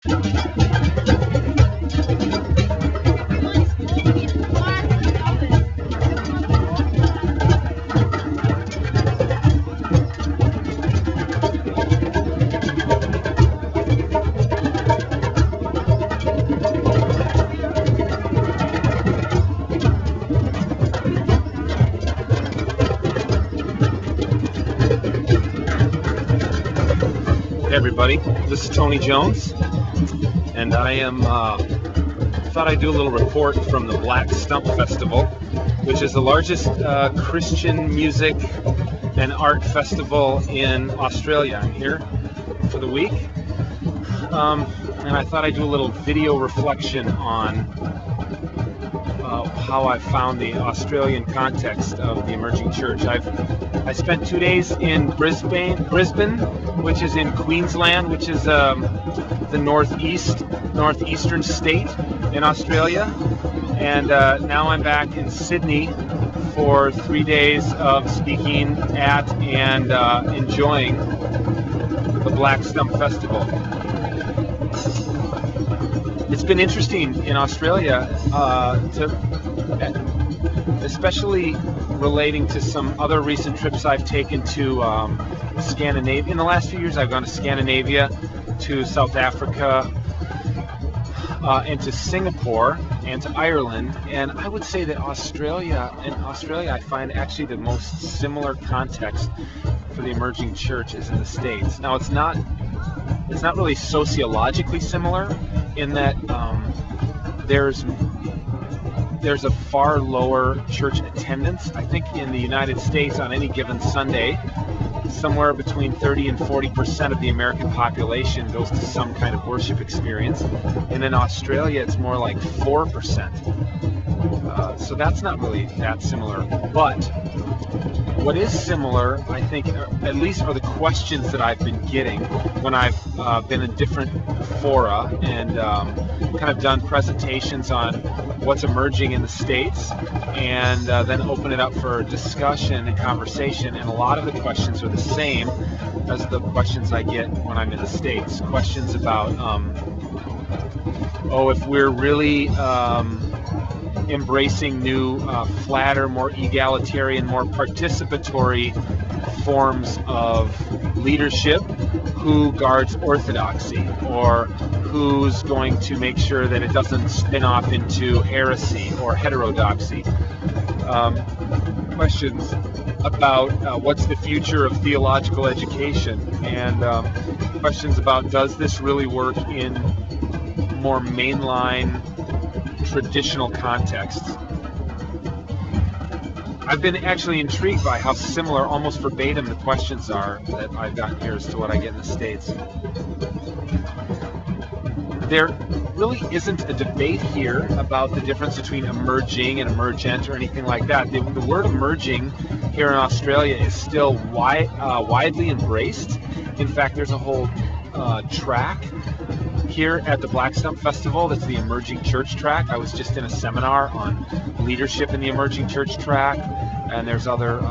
Hey everybody, this is Tony Jones, and I am thought I'd do a little report from the Black Stump Festival, which is the largest Christian music and art festival in Australia. I'm here for the week, and I thought I'd do a little video reflection on how I found the Australian context of the emerging church. I spent 2 days in Brisbane, which is in Queensland, which is the northeastern state in Australia, and now I'm back in Sydney for 3 days of speaking at and enjoying the Black Stump Festival. It's been interesting in Australia, especially relating to some other recent trips I've taken to Scandinavia. In the last few years, I've gone to Scandinavia, to South Africa, and to Singapore, and to Ireland. And I would say that Australia I find actually the most similar context for the emerging church is in the States. Now, it's not really sociologically similar in that there's a far lower church attendance. I think in the United States on any given Sunday, somewhere between 30 and 40% of the American population goes to some kind of worship experience, and in Australia it's more like 4%. So that's not really that similar. But what is similar, I think, at least are the questions that I've been getting when I've been in different fora and kind of done presentations on what's emerging in the States, and then open it up for discussion and conversation. And a lot of the questions are the same as the questions I get when I'm in the States. Questions about, if we're really embracing new, flatter, more egalitarian, more participatory forms of leadership, who guards orthodoxy, or who's going to make sure that it doesn't spin off into heresy or heterodoxy. Questions about what's the future of theological education, and questions about, does this really work in more mainline traditional contexts. I've been actually intrigued by how similar, almost verbatim, the questions are that I've gotten here as to what I get in the States. There really isn't a debate here about the difference between emerging and emergent or anything like that. The word emerging here in Australia is still widely embraced. In fact, there's a whole track here at the Black Stump Festival that's the Emerging Church track. I was just in a seminar on leadership in the Emerging Church track, and there's other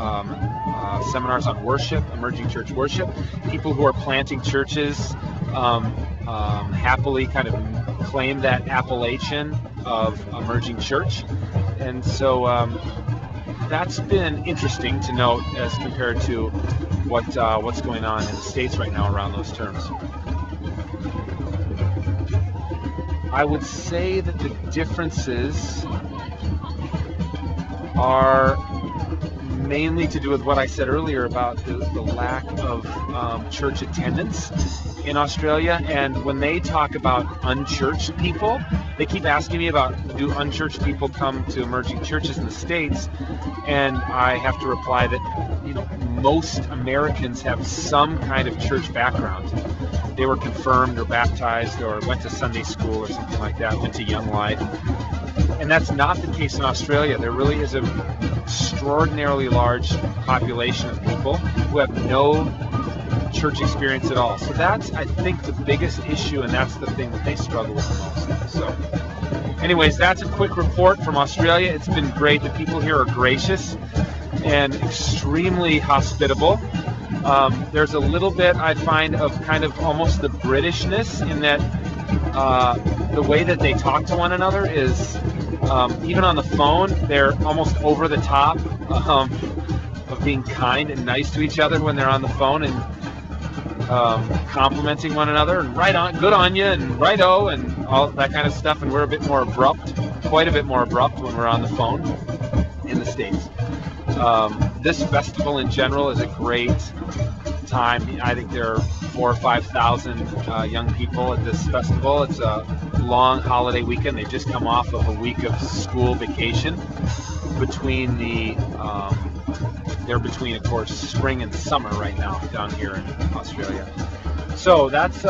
seminars on worship, emerging church worship. People who are planting churches happily kind of claim that appellation of emerging church, and so that's been interesting to note as compared to what's going on in the States right now around those terms. I would say that the differences are mainly to do with what I said earlier about the lack of church attendance in Australia. And when they talk about unchurched people, they keep asking me about, do unchurched people come to emerging churches in the States? And I have to reply that, most Americans have some kind of church background. They were confirmed or baptized or went to Sunday school or something like that, went to Young Life. And that's not the case in Australia. There really is an extraordinarily large population of people who have no church experience at all. So that's, I think, the biggest issue, and that's the thing that they struggle with the most. So anyways, that's a quick report from Australia. It's been great. The people here are gracious and extremely hospitable. There's a little bit, I find, of kind of almost the Britishness in that the way that they talk to one another is, even on the phone, they're almost over the top of being kind and nice to each other when they're on the phone, and complimenting one another, and right on, good on you, and righto, and all that kind of stuff. And we're a bit more abrupt, quite a bit more abrupt when we're on the phone in the States. This festival in general is a great time. I think there are 4,000 or 5,000 young people at this festival. It's a long holiday weekend. They just come off of a week of school vacation between they're between, of course, spring and summer right now down here in Australia. So that's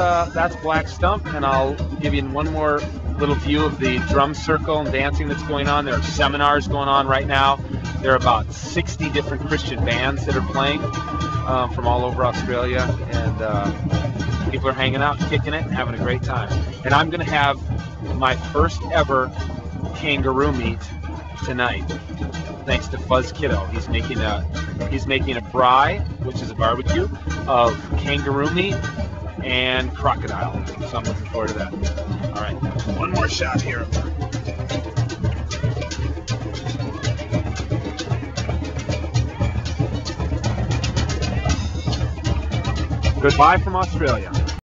Black Stump, and I'll give you one more little view of the drum circle and dancing that's going on. There are seminars going on right now. There are about 60 different Christian bands that are playing from all over Australia, and people are hanging out, kicking it, and having a great time. And I'm going to have my first ever kangaroo meat tonight, thanks to Fuzz Kiddo. He's making a braai, which is a barbecue of kangaroo meat and crocodile. So I'm looking forward to that. All right, one more shot here. Goodbye from Australia.